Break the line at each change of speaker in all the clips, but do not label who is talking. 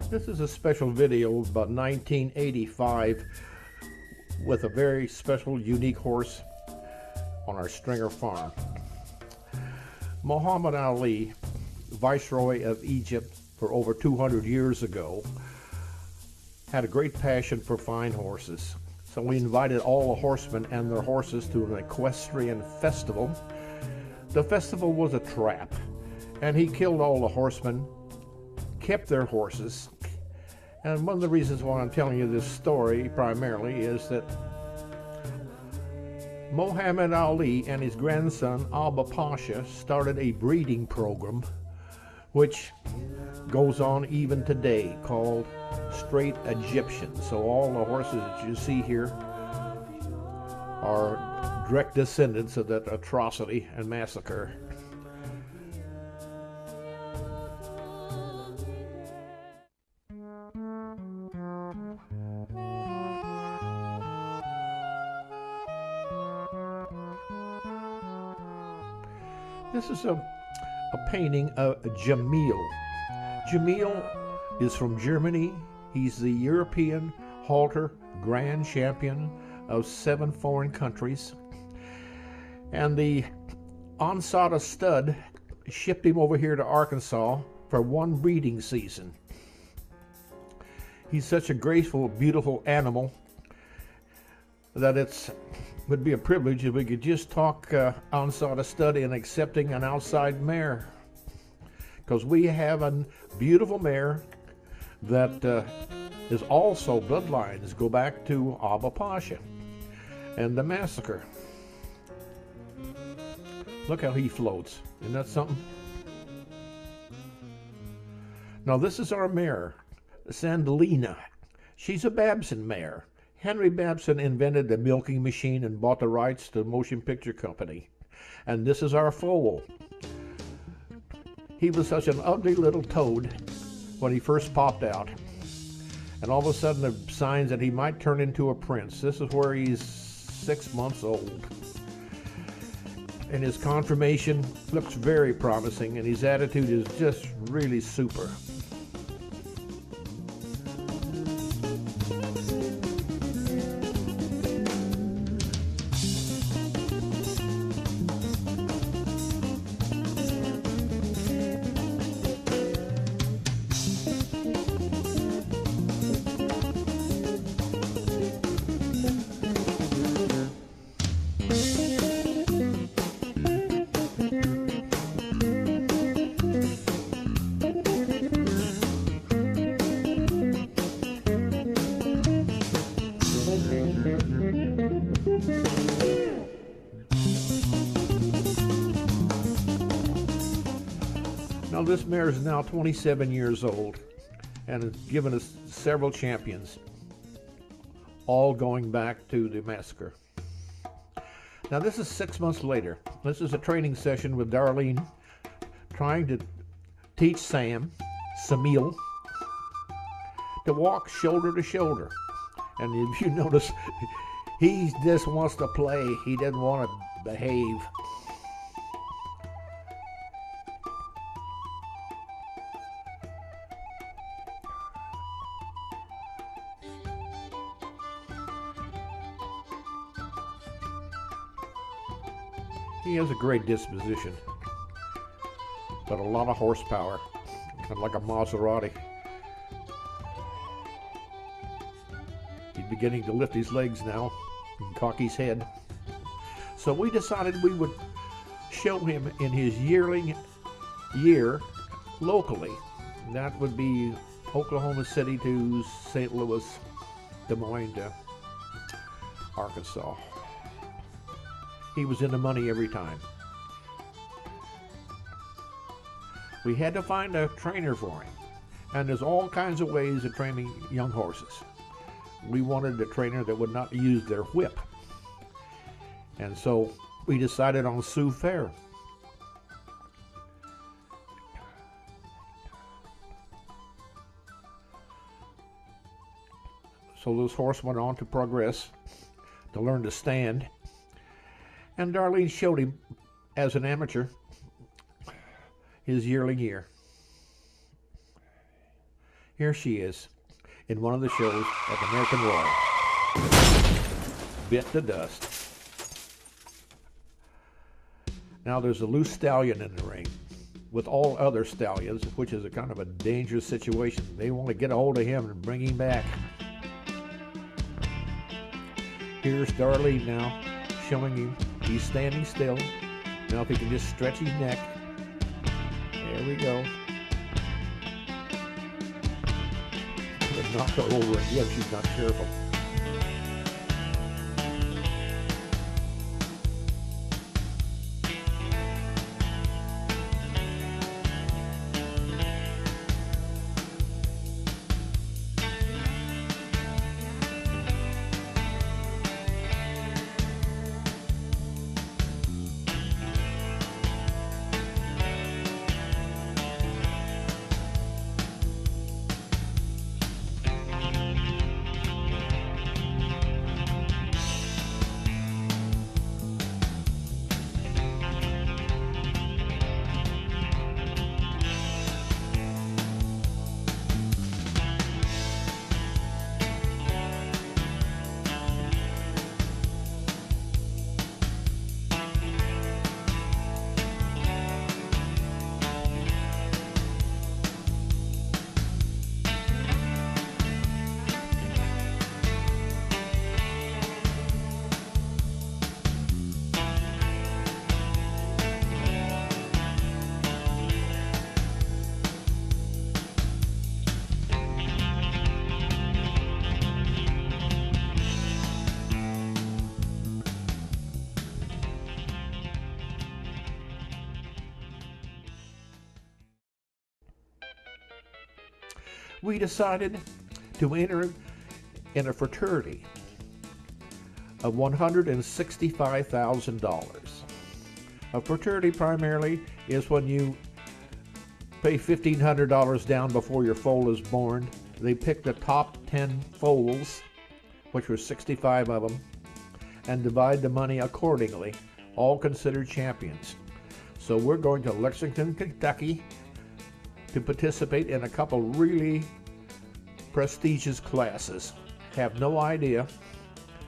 This is a special video about 1985 with a very special, unique horse on our Stringer farm. Muhammad Ali, Viceroy of Egypt for over 200 years ago, had a great passion for fine horses. So we invited all the horsemen and their horses to an equestrian festival. The festival was a trap, and he killed all the horsemen, kept their horses. And one of the reasons why I'm telling you this story primarily is that Muhammad Ali and his grandson Abba Pasha started a breeding program which goes on even today, called Straight Egyptian. So all the horses that you see here are direct descendants of that atrocity and massacre. This is a painting of Jamil. Jamil is from Germany. He's the European halter grand champion of 7 foreign countries. And the Ansata stud shipped him over here to Arkansas for 1 breeding season. He's such a graceful, beautiful animal that it would be a privilege if we could just talk Ansata stud in accepting an outside mare. Because we have a beautiful mare that is also bloodlines go back to Abba Pasha and the massacre. Look how he floats. Isn't that something? Now this is our mare, Sandalina. She's a Babson mare. Henry Babson invented the milking machine and bought the rights to the motion picture company. And this is our foal. He was such an ugly little toad when he first popped out. And all of a sudden the signs that he might turn into a prince. This is where he's 6 months old. And his conformation looks very promising, and his attitude is just really super. Now this mare is now 27 years old and has given us several champions, all going back to the massacre. Now this is 6 months later. This is a training session with Darlene, trying to teach Samil, to walk shoulder to shoulder. And if you notice, he just wants to play. He doesn't want to behave. He has a great disposition, but a lot of horsepower, kind of like a Maserati. He's beginning to lift his legs now and cock his head. So we decided we would show him in his yearling year locally. That would be Oklahoma City to St. Louis, Des Moines to Arkansas. He was in the money every time. We had to find a trainer for him, and there's all kinds of ways of training young horses. We wanted a trainer that would not use their whip, and so we decided on Sue Fair. So this horse went on to progress, to learn to stand. And Darlene showed him, as an amateur, his yearling year. Here she is in one of the shows at the American Royal. Bit to dust. Now there's a loose stallion in the ring with all other stallions, which is a kind of a dangerous situation. They want to get a hold of him and bring him back. Here's Darlene now, showing him he's standing still. Now if he can just stretch his neck. There we go. Could knock her over again if she's not careful. We decided to enter in a fraternity of $165,000. A fraternity primarily is when you pay $1,500 down before your foal is born. They pick the top 10 foals, which were 65 of them, and divide the money accordingly, all considered champions. So we're going to Lexington, Kentucky, to participate in a couple really prestigious classes. Have no idea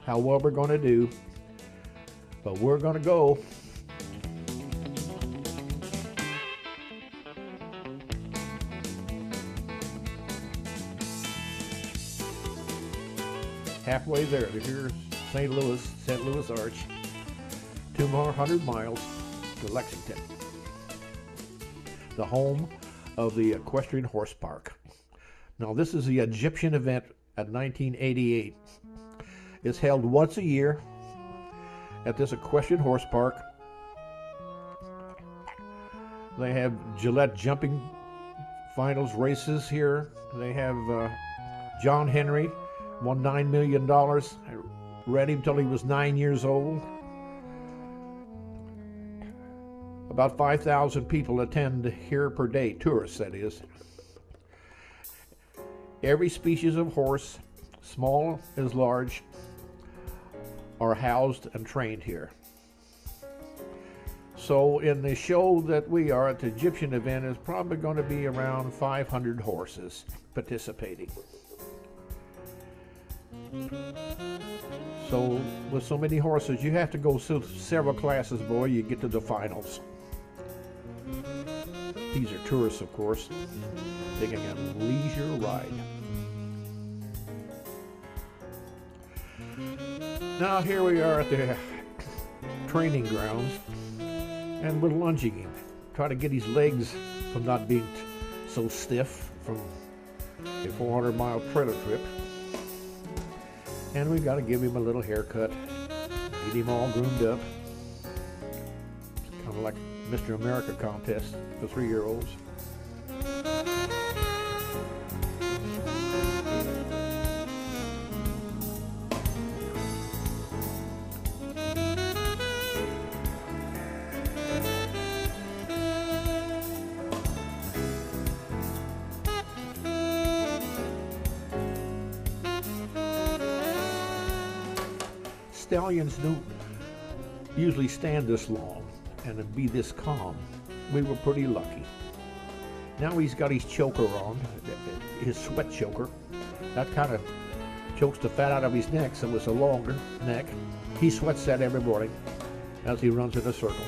how well we're going to do, but we're going to go. Halfway there, here's St. Louis Arch. 2 more 100 miles to Lexington, the home of the Equestrian Horse Park. Now this is the Egyptian event at 1988. It's held once a year at this Equestrian Horse Park. They have Gillette jumping finals races here. They have John Henry, won $9 million. I read him till he was 9 years old. About 5,000 people attend here per day, tourists that is. Every species of horse, small as large, are housed and trained here. So in the show that we are at, the Egyptian event, is probably going to be around 500 horses participating. So with so many horses, you have to go through several classes before you get to the finals. These are tourists, of course, taking a leisure ride. Now here we are at the training grounds, and we're lunging him, try to get his legs from not being so stiff from a 400-mile trailer trip. And we've got to give him a little haircut, get him all groomed up. It's kind of like Mr. America contest for 3-year-olds. Stallions don't usually stand this long and be this calm. We were pretty lucky. Now he's got his choker on, his sweat choker. That kind of chokes the fat out of his neck, so it's a longer neck. He sweats that every morning as he runs in a circle.